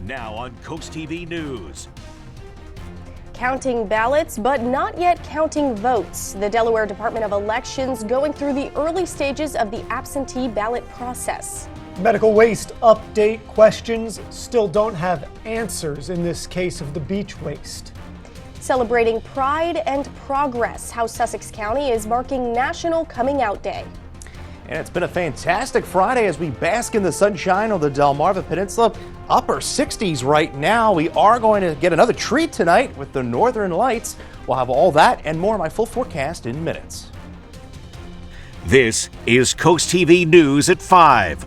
Now on CoastTV News. Counting ballots, but not yet counting votes. The Delaware Department of Elections going through the early stages of the absentee ballot process. Medical waste update. Questions still don't have answers in this case of the beach waste. Celebrating pride and progress, how Sussex County is marking National Coming Out Day. And it's been a fantastic Friday as we bask in the sunshine on the Delmarva Peninsula. Upper 60s right now. We are going to get another treat tonight with the Northern Lights. We'll have all that and more in my full forecast in minutes. This is CoastTV News at 5.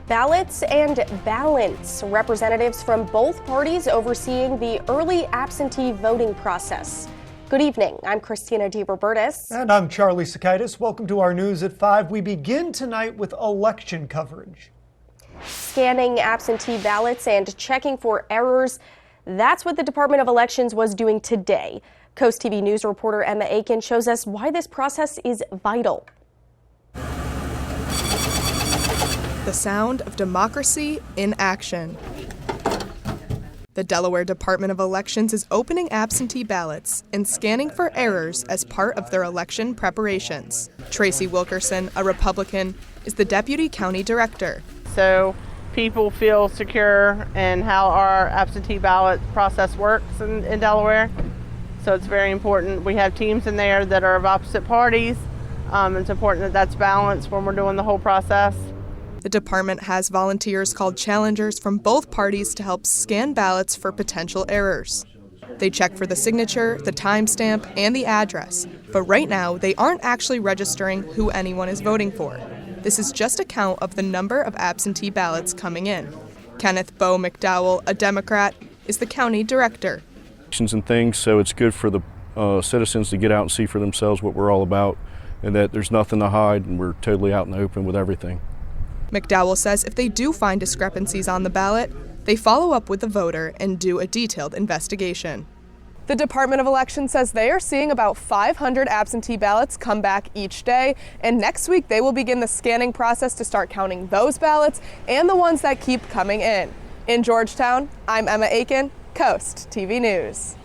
Ballots and balance. Representatives from both parties overseeing the early absentee voting process. Good evening. I'm Christina DeRobertis. And I'm Charlie Sakaitis. Welcome to our News at 5. We begin tonight with election coverage. Scanning absentee ballots and checking for errors. That's what the Department of Elections was doing today. CoastTV News reporter Emma Aiken shows us why this process is vital. The sound of democracy in action. The Delaware Department of Elections is opening absentee ballots and scanning for errors as part of their election preparations. Tracy Wilkerson, a Republican, is the deputy county director. So people feel secure in how our absentee ballot process works in Delaware. So it's very important. We have teams in there that are of opposite parties. It's important that that's balanced when we're doing the whole process. The department has volunteers called challengers from both parties to help scan ballots for potential errors. They check for the signature, the timestamp, and the address, but right now they aren't actually registering who anyone is voting for. This is just a count of the number of absentee ballots coming in. Kenneth Bo McDowell, a Democrat, is the county director. And things, so it's good for the citizens to get out and see for themselves what we're all about, and that there's nothing to hide and we're totally out in the open with everything. McDowell says if they do find discrepancies on the ballot, they follow up with the voter and do a detailed investigation. The Department of Elections says they are seeing about 500 absentee ballots come back each day, and next week they will begin the scanning process to start counting those ballots and the ones that keep coming in. In Georgetown, I'm Emma Aiken, Coast TV News.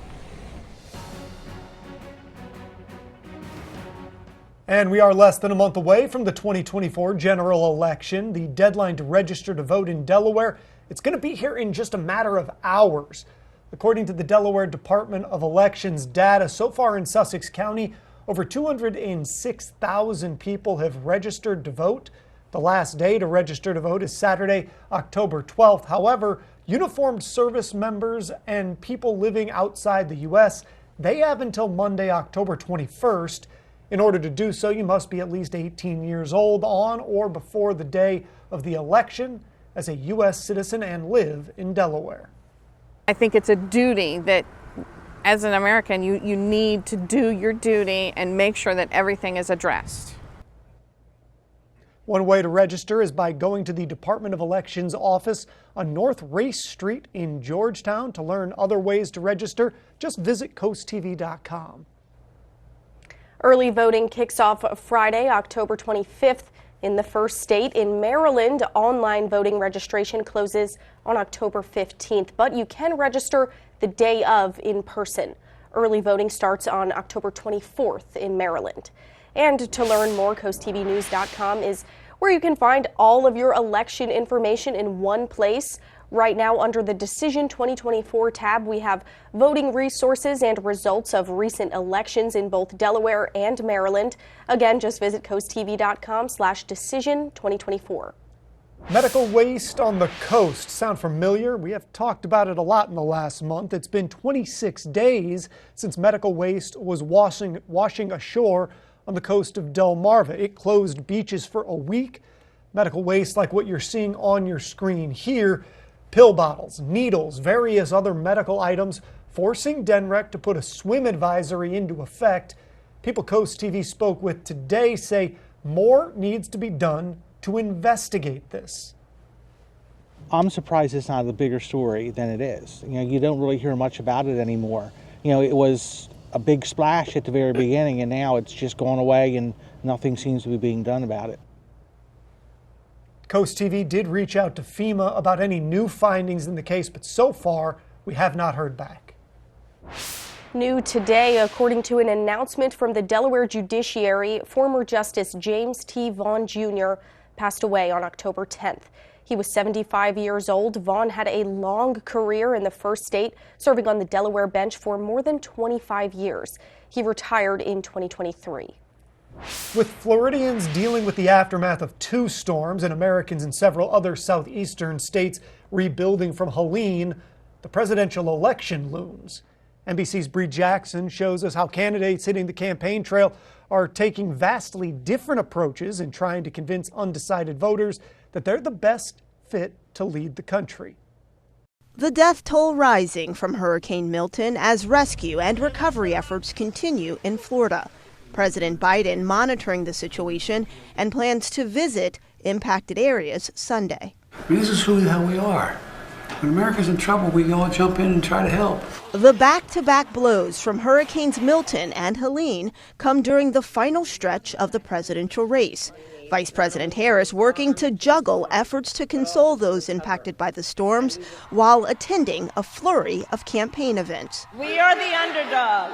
And we are less than a month away from the 2024 general election. The deadline to register to vote in Delaware, it's going to be here in just a matter of hours. According to the Delaware Department of Elections data, so far in Sussex County, over 206,000 people have registered to vote. The last day to register to vote is Saturday, October 12th. However, uniformed service members and people living outside the U.S., they have until Monday, October 21st. In order to do so, you must be at least 18 years old on or before the day of the election as a U.S. citizen and live in Delaware. I think it's a duty that as an American, you need to do your duty and make sure that everything is addressed. One way to register is by going to the Department of Elections office on North Race Street in Georgetown. To learn other ways to register, just visit CoastTV.com. Early voting kicks off Friday, October 25th in the first state. In Maryland, online voting registration closes on October 15th, but you can register the day of in person. Early voting starts on October 24th in Maryland. And to learn more, CoastTVNews.com is where you can find all of your election information in one place. Right now, under the Decision 2024 tab, we have voting resources and results of recent elections in both Delaware and Maryland. Again, just visit CoastTV.com/Decision2024. Medical waste on the coast. Sound familiar? We have talked about it a lot in the last month. It's been 26 days since medical waste was washing ashore on the coast of Delmarva. It closed beaches for a week. Medical waste like what you're seeing on your screen here. Pill bottles, needles, various other medical items, forcing DENREC to put a swim advisory into effect. People Coast TV spoke with today say more needs to be done to investigate this. I'm surprised it's not a bigger story than it is. You know, you don't really hear much about it anymore. You know, it was a big splash at the very beginning, and now it's just gone away and nothing seems to be being done about it. Coast TV did reach out to FEMA about any new findings in the case, but so far we have not heard back. New today, according to an announcement from the Delaware judiciary, former Justice James T. Vaughn Jr. passed away on October 10th. He was 75 years old. Vaughn had a long career in the first state, serving on the Delaware bench for more than 25 years. He retired in 2023. With Floridians dealing with the aftermath of 2 storms and Americans in several other southeastern states rebuilding from Helene, the presidential election looms. NBC's Bree Jackson shows us how candidates hitting the campaign trail are taking vastly different approaches in trying to convince undecided voters that they're the best fit to lead the country. The death toll rising from Hurricane Milton as rescue and recovery efforts continue in Florida. President Biden monitoring the situation and plans to visit impacted areas Sunday. This is who the hell we are. When America's in trouble, we all jump in and try to help. The back-to-back blows from Hurricanes Milton and Helene come during the final stretch of the presidential race. Vice President Harris working to juggle efforts to console those impacted by the storms while attending a flurry of campaign events. We are the underdog.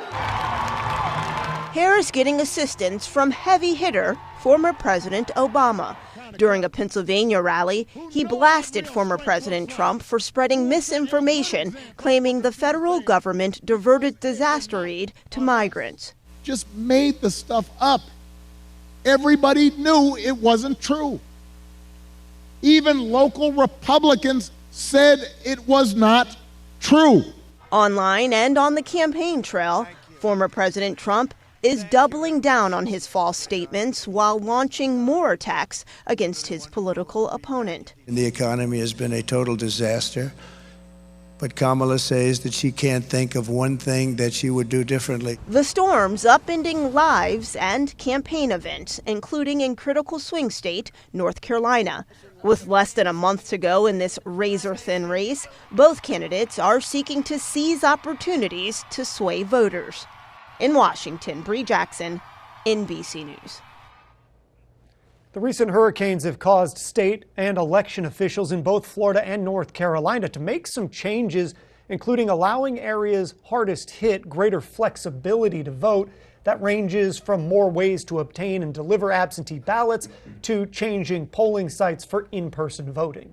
Harris getting assistance from heavy hitter former President Obama. During a Pennsylvania rally, he blasted former President Trump for spreading misinformation, claiming the federal government diverted disaster aid to migrants. Just made the stuff up. Everybody knew it wasn't true. Even local Republicans said it was not true. Online and on the campaign trail, former President Trump is doubling down on his false statements while launching more attacks against his political opponent. The economy has been a total disaster, but Kamala says that she can't think of one thing that she would do differently. The storms upending lives and campaign events, including in critical swing state, North Carolina. With less than a month to go in this razor-thin race, both candidates are seeking to seize opportunities to sway voters. In Washington, Bree Jackson, NBC News. The recent hurricanes have caused state and election officials in both Florida and North Carolina to make some changes, including allowing areas hardest hit greater flexibility to vote. That ranges from more ways to obtain and deliver absentee ballots to changing polling sites for in-person voting.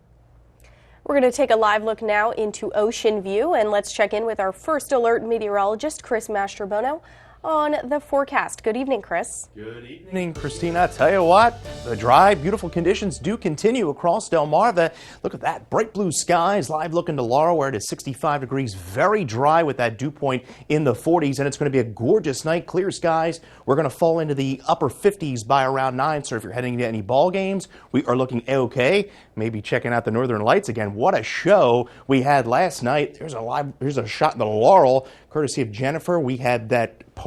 We're going to take a live look now into Ocean View, and let's check in with our first alert meteorologist, Chris Mastrobono, on the forecast. Good evening, Chris. Good evening, Christina. I tell you what, the dry, beautiful conditions do continue across Delmarva. Look at that, bright blue skies. Live look into Laurel, where it is 65 degrees, very dry with that dew point in the 40s, and it's going to be a gorgeous night, clear skies. We're going to fall into the upper 50s by around 9, so if you're heading to any ball games, we are looking okay. Maybe checking out the Northern Lights again. What a show we had last night. Here's a shot in the Laurel, courtesy of Jennifer. We had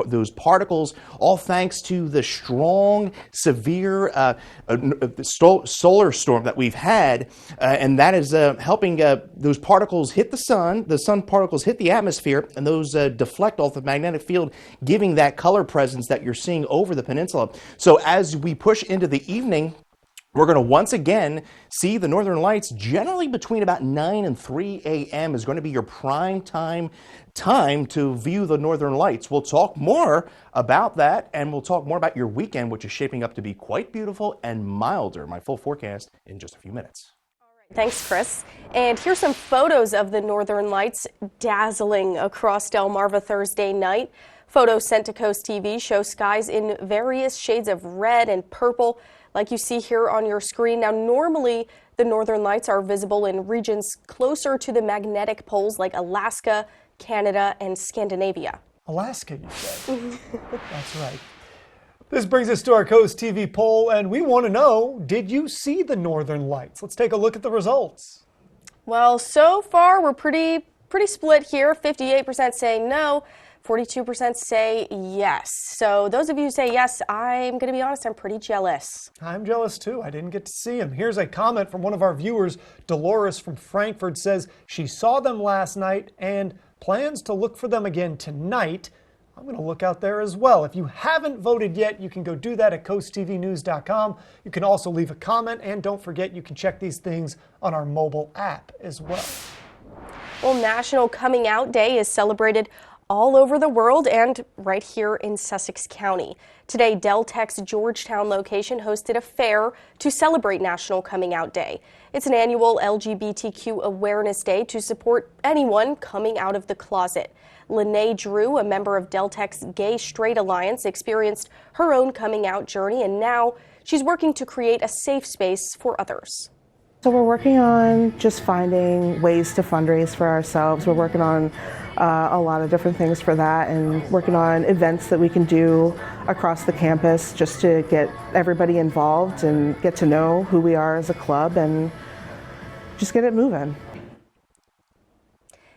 those particles, all thanks to the strong, severe solar storm that we've had, and that is helping those particles hit the sun particles hit the atmosphere, and those deflect off the magnetic field, giving that color presence that you're seeing over the peninsula. So as we push into the evening, we're going to once again see the Northern Lights. Generally between about 9 and 3 a.m. is going to be your prime time to view the Northern Lights. We'll talk more about that, and we'll talk more about your weekend, which is shaping up to be quite beautiful and milder. My full forecast in just a few minutes. Thanks, Chris. And here's some photos of the Northern Lights dazzling across Delmarva Thursday night. Photos sent to Coast TV show skies in various shades of red and purple, like you see here on your screen. Now, normally the Northern Lights are visible in regions closer to the magnetic poles like Alaska, Canada, and Scandinavia. Alaska, you said? That's right. This brings us to our Coast TV poll, and we want to know, did you see the Northern Lights? Let's take a look at the results. Well, so far we're pretty split here. 58% say no. 42% say yes. So those of you who say yes, I'm going to be honest, I'm pretty jealous. I'm jealous too. I didn't get to see them. Here's a comment from one of our viewers. Dolores from Frankfurt says she saw them last night and plans to look for them again tonight. I'm going to look out there as well. If you haven't voted yet, you can go do that at coasttvnews.com. You can also leave a comment, and don't forget you can check these things on our mobile app as well. Well, National Coming Out Day is celebrated all over the world and right here in Sussex County. Today, Deltec's Georgetown location hosted a fair to celebrate National Coming Out Day. It's an annual LGBTQ awareness day to support anyone coming out of the closet. Lene Drew, a member of Deltec's Gay Straight Alliance, experienced her own coming out journey, and now she's working to create a safe space for others. So we're working on just finding ways to fundraise for ourselves. We're working on a lot of different things for that, and working on events that we can do across the campus just to get everybody involved and get to know who we are as a club and just get it moving.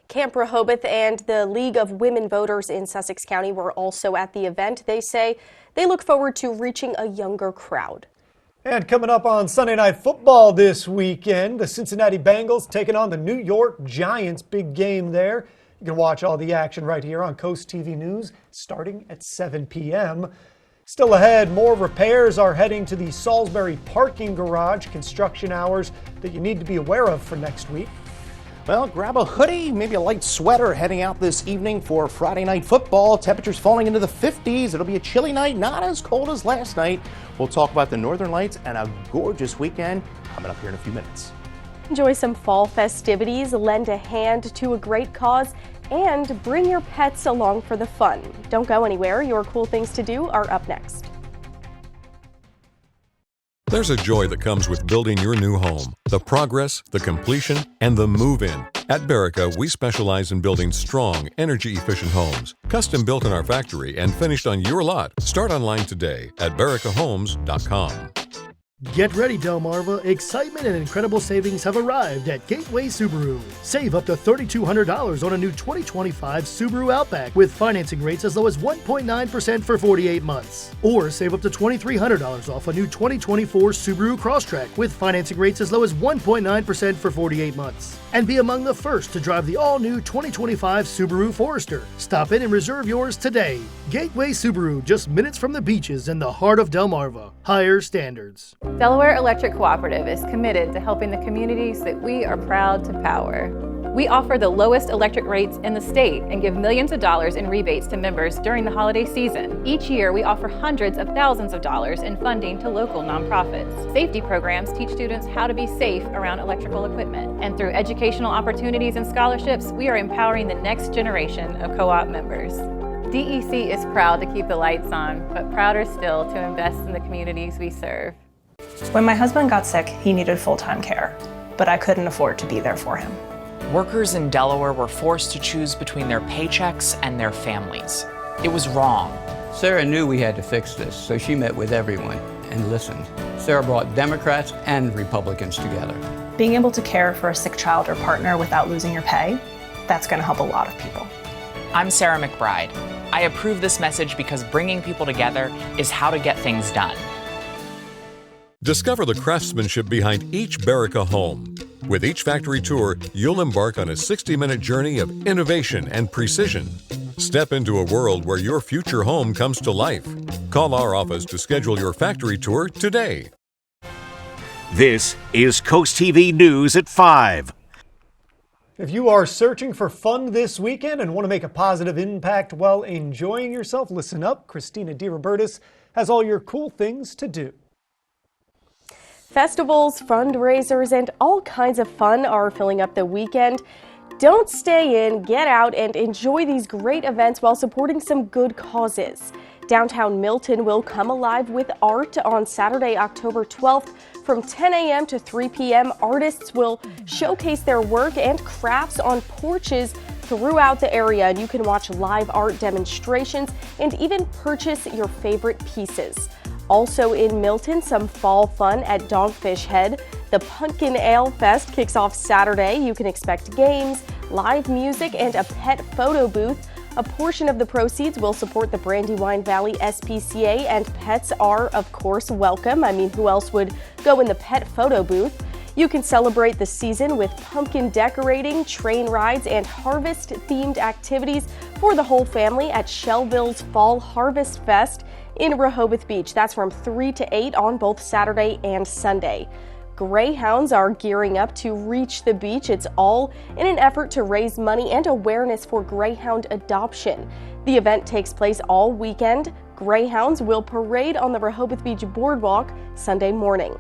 Camp Rehoboth and the League of Women Voters in Sussex County were also at the event. They say they look forward to reaching a younger crowd. And coming up on Sunday Night Football this weekend, the Cincinnati Bengals taking on the New York Giants. Big game there. You can watch all the action right here on Coast TV News starting at 7 p.m. Still ahead, more repairs are heading to the Salisbury parking garage. Construction hours that you need to be aware of for next week. Well, grab a hoodie, maybe a light sweater heading out this evening for Friday Night Football. Temperatures falling into the 50s. It'll be a chilly night, not as cold as last night. We'll talk about the Northern Lights and a gorgeous weekend coming up here in a few minutes. Enjoy some fall festivities, lend a hand to a great cause, and bring your pets along for the fun. Don't go anywhere. Your cool things to do are up next. There's a joy that comes with building your new home. The progress, the completion, and the move-in. At Berica, we specialize in building strong, energy-efficient homes. Custom built in our factory and finished on your lot. Start online today at bericahomes.com. Get ready, Delmarva. Excitement and incredible savings have arrived at Gateway Subaru. Save up to $3,200 on a new 2025 Subaru Outback with financing rates as low as 1.9% for 48 months. Or save up to $2,300 off a new 2024 Subaru Crosstrek with financing rates as low as 1.9% for 48 months. And be among the first to drive the all-new 2025 Subaru Forester. Stop in and reserve yours today. Gateway Subaru, just minutes from the beaches in the heart of Delmarva. Higher standards. Delaware Electric Cooperative is committed to helping the communities that we are proud to power. We offer the lowest electric rates in the state and give millions of dollars in rebates to members during the holiday season. Each year, we offer hundreds of thousands of dollars in funding to local nonprofits. Safety programs teach students how to be safe around electrical equipment. And through educational opportunities and scholarships, we are empowering the next generation of co-op members. DEC is proud to keep the lights on, but prouder still to invest in the communities we serve. When my husband got sick, he needed full-time care, but I couldn't afford to be there for him. Workers in Delaware were forced to choose between their paychecks and their families. It was wrong. Sarah knew we had to fix this, so she met with everyone and listened. Sarah brought Democrats and Republicans together. Being able to care for a sick child or partner without losing your pay, that's going to help a lot of people. I'm Sarah McBride. I approve this message because bringing people together is how to get things done. Discover the craftsmanship behind each Berica home. With each factory tour, you'll embark on a 60-minute journey of innovation and precision. Step into a world where your future home comes to life. Call our office to schedule your factory tour today. This is Coast TV News at 5. If you are searching for fun this weekend and want to make a positive impact while enjoying yourself, listen up. Christina DiRobertis has all your cool things to do. Festivals, fundraisers, and all kinds of fun are filling up the weekend. Don't stay in, get out, and enjoy these great events while supporting some good causes. Downtown Milton will come alive with art on Saturday, October 12th. From 10 a.m. to 3 p.m., artists will showcase their work and crafts on porches throughout the area, and you can watch live art demonstrations and even purchase your favorite pieces. Also in Milton, some fall fun at Dogfish Head. The Pumpkin Ale Fest kicks off Saturday. You can expect games, live music, and a pet photo booth. A portion of the proceeds will support the Brandywine Valley SPCA, and pets are, of course, welcome. I mean, who else would go in the pet photo booth? You can celebrate the season with pumpkin decorating, train rides, and harvest-themed activities for the whole family at Shellville's Fall Harvest Fest in Rehoboth Beach. That's from 3 to 8 on both Saturday and Sunday. Greyhounds are gearing up to reach the beach. It's all in an effort to raise money and awareness for greyhound adoption. The event takes place all weekend. Greyhounds will parade on the Rehoboth Beach Boardwalk Sunday morning.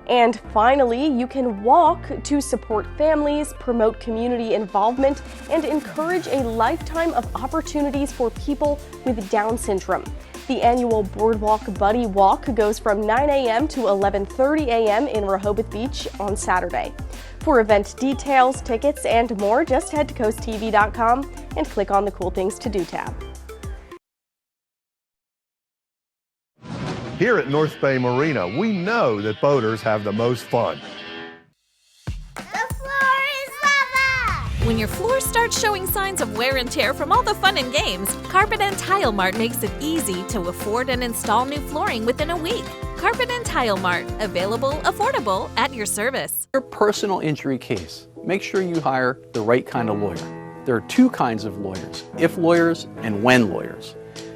And finally, you can walk to support families, promote community involvement, and encourage a lifetime of opportunities for people with Down syndrome. The annual Boardwalk Buddy Walk goes from 9 a.m. to 11:30 a.m. in Rehoboth Beach on Saturday. For event details, tickets, and more, just head to CoastTV.com and click on the Cool Things to Do tab. Here at North Bay Marina, we know that boaters have the most fun. When your floor starts showing signs of wear and tear from all the fun and games, Carpet and Tile Mart makes it easy to afford and install new flooring within a week. Carpet and Tile Mart, available, affordable, at your service. Your personal injury case, make sure you hire the right kind of lawyer. There are two kinds of lawyers, if lawyers and when lawyers.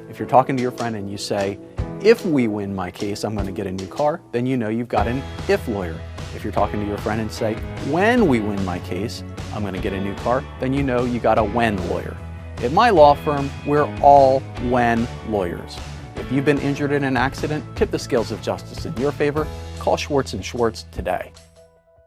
If you're talking to your friend and you say, if we win my case, I'm going to get a new car, then you know you've got an if lawyer. If you're talking to your friend and say, when we win my case, I'm going to get a new car, then you know you got a when lawyer. At my law firm, we're all when lawyers. If you've been injured in an accident, tip the scales of justice in your favor. Call Schwartz & Schwartz today.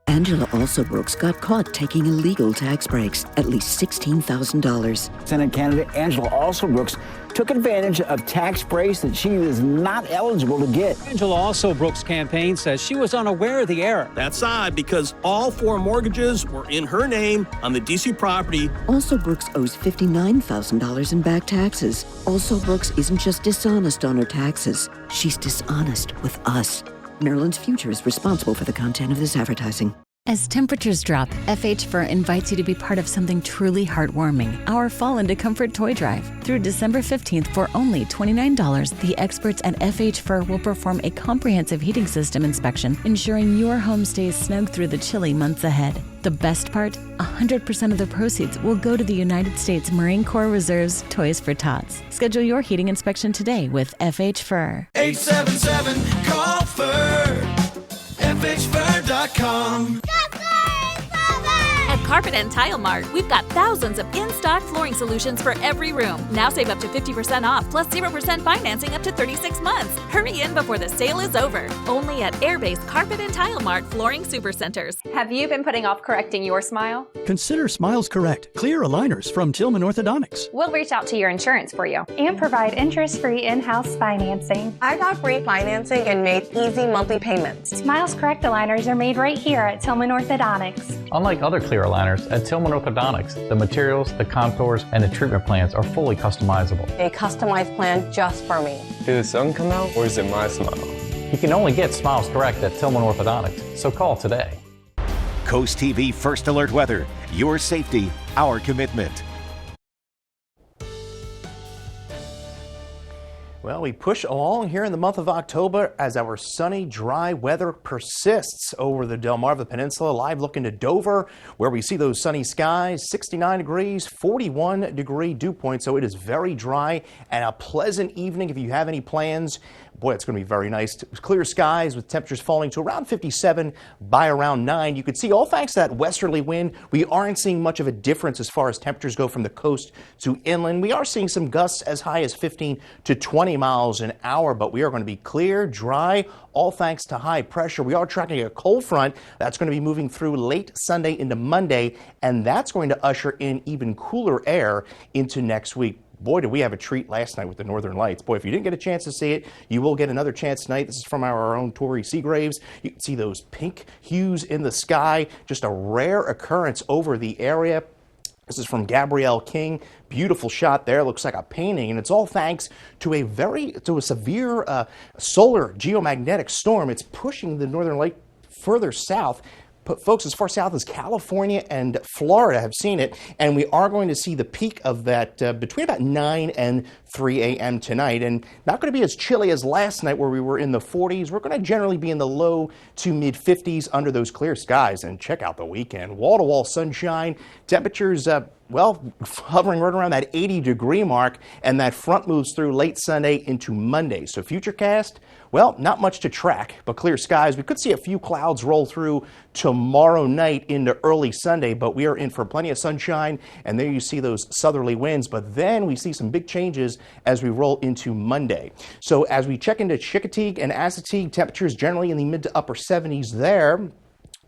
Angela Alsobrooks got caught taking illegal tax breaks, at least $16,000. Senate candidate Angela Alsobrooks took advantage of tax breaks that she was not eligible to get. Angela Alsobrooks' campaign says she was unaware of the error. That's odd because all 4 mortgages were in her name on the D.C. property. Alsobrooks owes $59,000 in back taxes. Alsobrooks isn't just dishonest on her taxes, she's dishonest with us. Maryland's Future is responsible for the content of this advertising. As temperatures drop, FH Fur invites you to be part of something truly heartwarming, our Fall into Comfort Toy Drive. Through December 15th, for only $29, the experts at FH Fur will perform a comprehensive heating system inspection, ensuring your home stays snug through the chilly months ahead. The best part? 100% of the proceeds will go to the United States Marine Corps Reserve's Toys for Tots. Schedule your heating inspection today with FH Fur. 877-CALL-FUR. FHFur.com. At Carpet and Tile Mart, we've got thousands of in-stock flooring solutions for every room. Now save up to 50% off, plus 0% financing up to 36 months. Hurry in before the sale is over. Only at Airbase Carpet and Tile Mart Flooring Supercenters. Have you been putting off correcting your smile? Consider Smiles Correct Clear Aligners from Tillman Orthodontics. We'll reach out to your insurance for you. And provide interest-free in-house financing. I got free financing and made easy monthly payments. Smiles Correct aligners are made right here at Tillman Orthodontics. Unlike other clear aligners, at Tillman Orthodontics, the materials, the contours, and the treatment plans are fully customizable. A customized plan just for me. Did the sun come out or is it my smile? You can only get Smiles Correct at Tillman Orthodontics, so call today. Coast TV First Alert Weather. Your safety, our commitment. Well, we push along here in the month of October as our sunny, dry weather persists over the Delmarva Peninsula. Live look into Dover, where we see those sunny skies, 69 degrees, 41 degree dew point. So it is very dry and a pleasant evening if you have any plans. Boy, it's going to be very nice. Clear skies with temperatures falling to around 57 by around 9. You can see, all thanks to that westerly wind, we aren't seeing much of a difference as far as temperatures go from the coast to inland. We are seeing some gusts as high as 15 to 20 miles an hour, but we are going to be clear, dry, all thanks to high pressure. We are tracking a cold front that's going to be moving through late Sunday into Monday, and that's going to usher in even cooler air into next week. Boy, did we have a treat last night with the Northern Lights. Boy, if you didn't get a chance to see it, you will get another chance tonight. This is from our own Tori Seagraves. You can see those pink hues in the sky, just a rare occurrence over the area. This is from Gabrielle King. Beautiful shot there. Looks like a painting, and it's all thanks to a severe solar geomagnetic storm. It's pushing the Northern Light further south, folks as far south as California and Florida have seen it, and we are going to see the peak of that between about 9 and 3 a.m. tonight, and not going to be as chilly as last night where we were in the 40s. We're going to generally be in the low to mid 50s under those clear skies. And check out the weekend. Wall-to-wall sunshine, temperatures hovering right around that 80-degree mark, and that front moves through late Sunday into Monday. So futurecast, well, not much to track, but clear skies. We could see a few clouds roll through tomorrow night into early Sunday, but we are in for plenty of sunshine, and there you see those southerly winds. But then we see some big changes as we roll into Monday. So as we check into Chickateague and Assateague, temperatures generally in the mid to upper 70s there.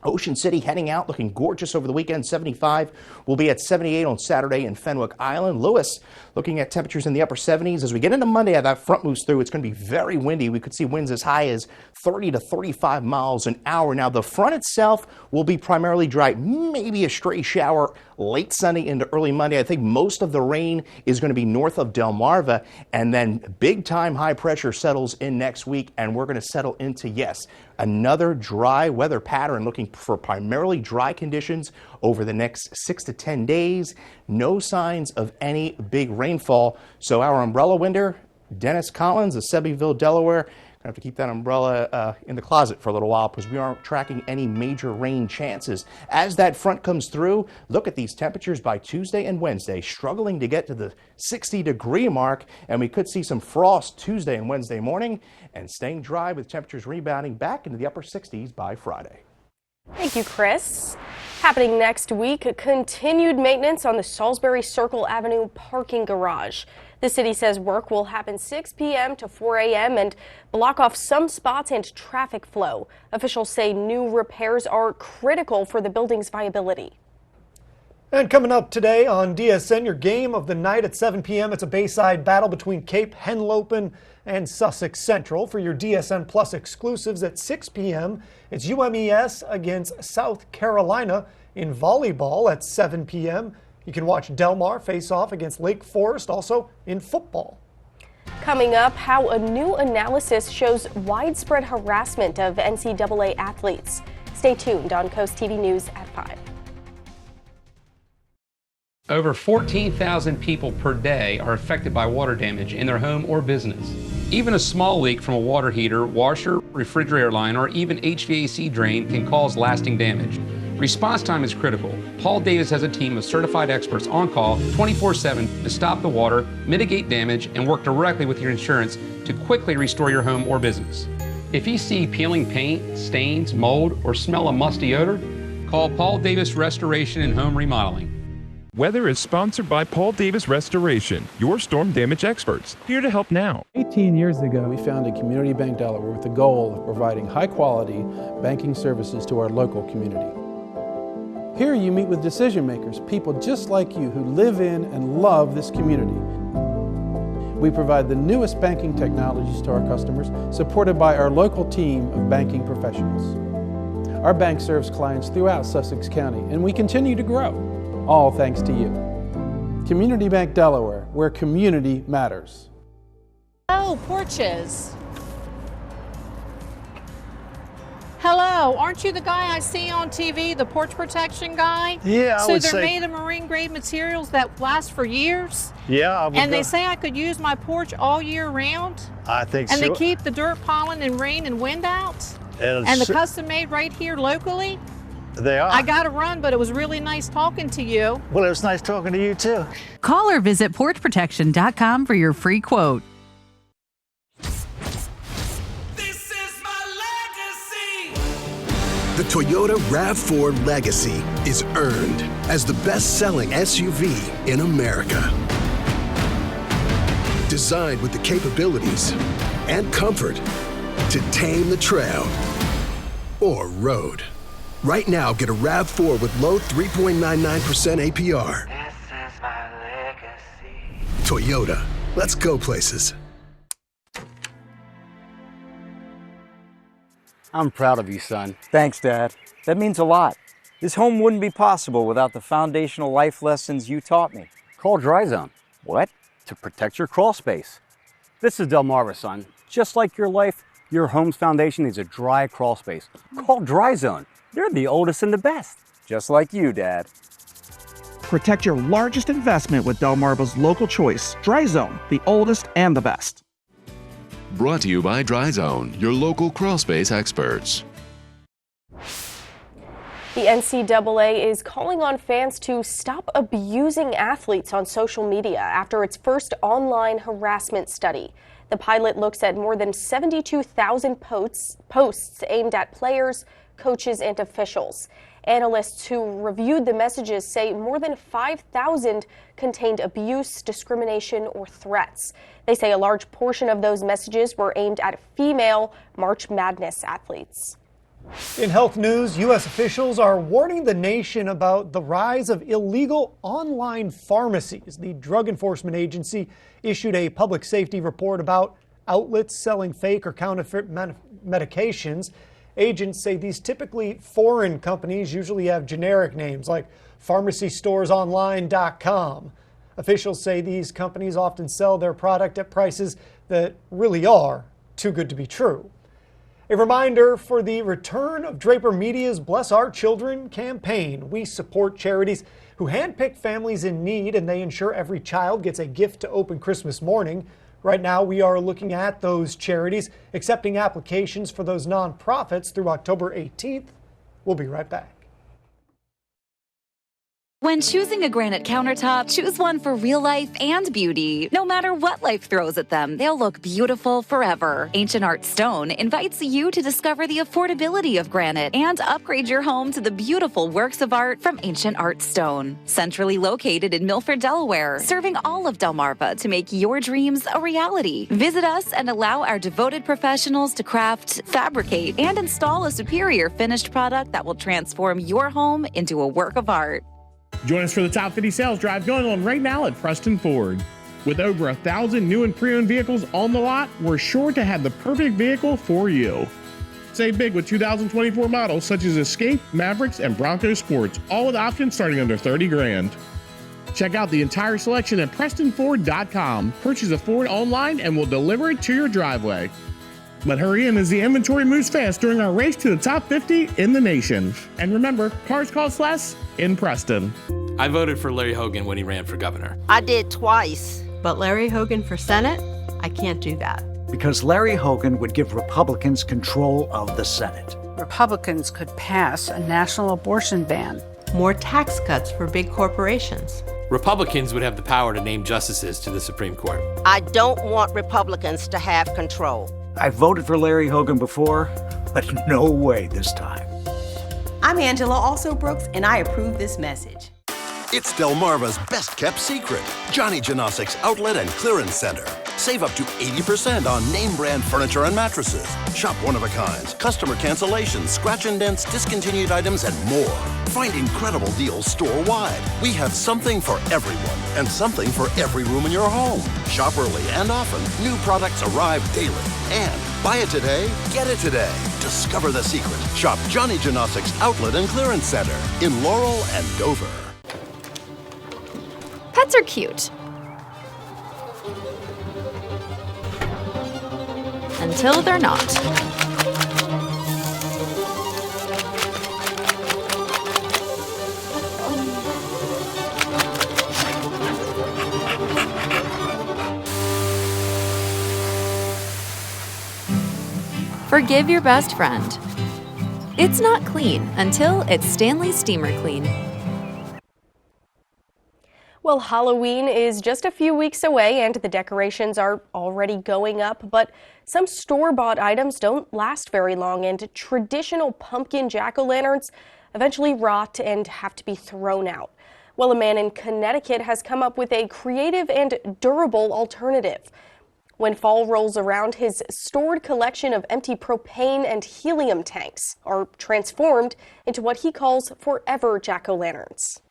Ocean City heading out, looking gorgeous over the weekend. 75 will be at 78 on Saturday in Fenwick Island. Lewis looking at temperatures in the upper 70s. As we get into Monday, as that front moves through, it's going to be very windy. We could see winds as high as 30 to 35 miles an hour. Now, the front itself will be primarily dry, maybe a stray shower late Sunday into early Monday. I think most of the rain is going to be north of Delmarva, and then big time high pressure settles in next week, and we're going to settle into, yes, another dry weather pattern, looking for primarily dry conditions over the next 6 to 10 days. No signs of any big rainfall. So our umbrella winder, Dennis Collins of Sebbyville, Delaware, gonna have to keep that umbrella in the closet for a little while because we aren't tracking any major rain chances. As that front comes through, look at these temperatures by Tuesday and Wednesday, struggling to get to the 60-degree mark, and we could see some frost Tuesday and Wednesday morning, and staying dry with temperatures rebounding back into the upper 60s by Friday. Thank you, Chris. Happening next week, continued maintenance on the Salisbury Circle Avenue parking garage. The city says work will happen 6 p.m. to 4 a.m. and block off some spots and traffic flow. Officials say new repairs are critical for the building's viability. And coming up today on DSN, your game of the night at 7 p.m. It's a Bayside battle between Cape Henlopen and Sussex Central. For your DSN Plus exclusives at 6 p.m., it's UMES against South Carolina. In volleyball at 7 p.m., you can watch Del Mar face off against Lake Forest, also in football. Coming up, how a new analysis shows widespread harassment of NCAA athletes. Stay tuned on Coast TV News at 5. Over 14,000 people per day are affected by water damage in their home or business. Even a small leak from a water heater, washer, refrigerator line, or even HVAC drain can cause lasting damage. Response time is critical. Paul Davis has a team of certified experts on call 24/7 to stop the water, mitigate damage, and work directly with your insurance to quickly restore your home or business. If you see peeling paint, stains, mold, or smell a musty odor, call Paul Davis Restoration and Home Remodeling. Weather is sponsored by Paul Davis Restoration, your storm damage experts, here to help now. 18 years ago, we founded Community Bank Delaware with the goal of providing high-quality banking services to our local community. Here you meet with decision makers, people just like you who live in and love this community. We provide the newest banking technologies to our customers, supported by our local team of banking professionals. Our bank serves clients throughout Sussex County, and we continue to grow, all thanks to you. Community Bank Delaware, where community matters. Oh, porches. Hello, aren't you the guy I see on TV, the porch protection guy? Yeah, I would say. So they're made of marine grade materials that last for years? Yeah, I would. And they say I could use my porch all year round? I think so. And they keep the dirt, pollen, and rain and wind out? And the custom made right here locally? They are. I got to run, but it was really nice talking to you. Well, it was nice talking to you too. Call or visit porchprotection.com for your free quote. The Toyota RAV4 Legacy is earned as the best-selling SUV in America. Designed with the capabilities and comfort to tame the trail or road. Right now, get a RAV4 with low 3.99% APR. This is my legacy. Toyota, let's go places. I'm proud of you, son. Thanks, Dad. That means a lot. This home wouldn't be possible without the foundational life lessons you taught me. Call Dry Zone. What? To protect your crawl space. This is Delmarva, son. Just like your life, your home's foundation needs a dry crawl space. Call Dry Zone. They're the oldest and the best. Just like you, Dad. Protect your largest investment with Delmarva's local choice, Dry Zone, the oldest and the best. Brought to you by Dry Zone, your local crawl space experts. The NCAA is calling on fans to stop abusing athletes on social media after its first online harassment study. The pilot looks at more than 72,000 posts aimed at players, coaches, and officials. Analysts who reviewed the messages say more than 5,000 contained abuse, discrimination, or threats. They say a large portion of those messages were aimed at female March Madness athletes. In health news, U.S. officials are warning the nation about the rise of illegal online pharmacies. The Drug Enforcement Agency issued a public safety report about outlets selling fake or counterfeit medications. Agents say these typically foreign companies usually have generic names like pharmacystoresonline.com. Officials say these companies often sell their product at prices that really are too good to be true. A reminder for the return of Draper Media's Bless Our Children campaign. We support charities who handpick families in need, and they ensure every child gets a gift to open Christmas morning. Right now, we are looking at those charities, accepting applications for those nonprofits through October 18th. We'll be right back. When choosing a granite countertop, choose one for real life and beauty. No matter what life throws at them, they'll look beautiful forever. Ancient Art Stone invites you to discover the affordability of granite and upgrade your home to the beautiful works of art from Ancient Art Stone. Centrally located in Milford, Delaware, serving all of Delmarva to make your dreams a reality. Visit us and allow our devoted professionals to craft, fabricate, and install a superior finished product that will transform your home into a work of art. Join us for the Top 50 sales drive going on right now at Preston Ford. With over 1,000 new and pre-owned vehicles on the lot, we're sure to have the perfect vehicle for you. Save big with 2024 models such as Escape, Mavericks, and Bronco Sports, all with options starting under $30,000. Check out the entire selection at PrestonFord.com. Purchase a Ford online and we'll deliver it to your driveway. But hurry in as the inventory moves fast during our race to the top 50 in the nation. And remember, cars cost less in Preston. I voted for Larry Hogan when he ran for governor. I did twice. But Larry Hogan for Senate? I can't do that. Because Larry Hogan would give Republicans control of the Senate. Republicans could pass a national abortion ban. More tax cuts for big corporations. Republicans would have the power to name justices to the Supreme Court. I don't want Republicans to have control. I voted for Larry Hogan before, but no way this time. I'm Angela Also Brooks, and I approve this message. It's Delmarva's best-kept secret, Johnny Janosik's Outlet and Clearance Center. Save up to 80% on name-brand furniture and mattresses. Shop one-of-a-kinds, customer cancellations, scratch and dents, discontinued items, and more. Find incredible deals store-wide. We have something for everyone and something for every room in your home. Shop early and often. New products arrive daily. And buy it today, get it today. Discover the secret. Shop Johnny Janosik's Outlet and Clearance Center in Laurel and Dover. Pets are cute. Until they're not. Forgive your best friend. It's not clean until it's Stanley Steamer Clean. Well, Halloween is just a few weeks away and the decorations are already going up, but some store-bought items don't last very long, and traditional pumpkin jack-o'-lanterns eventually rot and have to be thrown out. Well, a man in Connecticut has come up with a creative and durable alternative. When fall rolls around, his stored collection of empty propane and helium tanks are transformed into what he calls forever jack-o'-lanterns.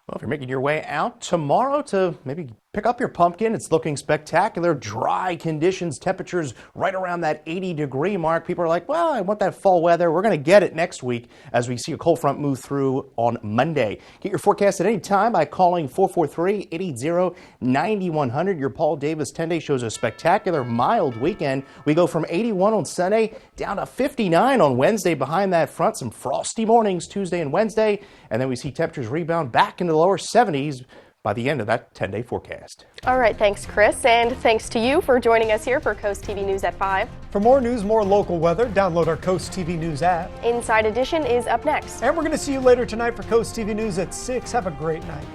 Well, if you're making your way out tomorrow to maybe Pick up your pumpkin. It's looking spectacular. Dry conditions, temperatures right around that 80-degree mark. People are like, well, I want that fall weather. We're going to get it next week as we see a cold front move through on Monday. Get your forecast at any time by calling 443-880-9100. Your Paul Davis 10-day shows a spectacular mild weekend. We go from 81 on Sunday down to 59 on Wednesday. Behind that front, some frosty mornings Tuesday and Wednesday. And then we see temperatures rebound back into the lower 70s by the end of that 10-day forecast. All right, thanks, Chris, and thanks to you for joining us here for Coast TV News at 5. For more news, more local weather, download our Coast TV News app. Inside Edition is up next. And we're going to see you later tonight for Coast TV News at 6. Have a great night.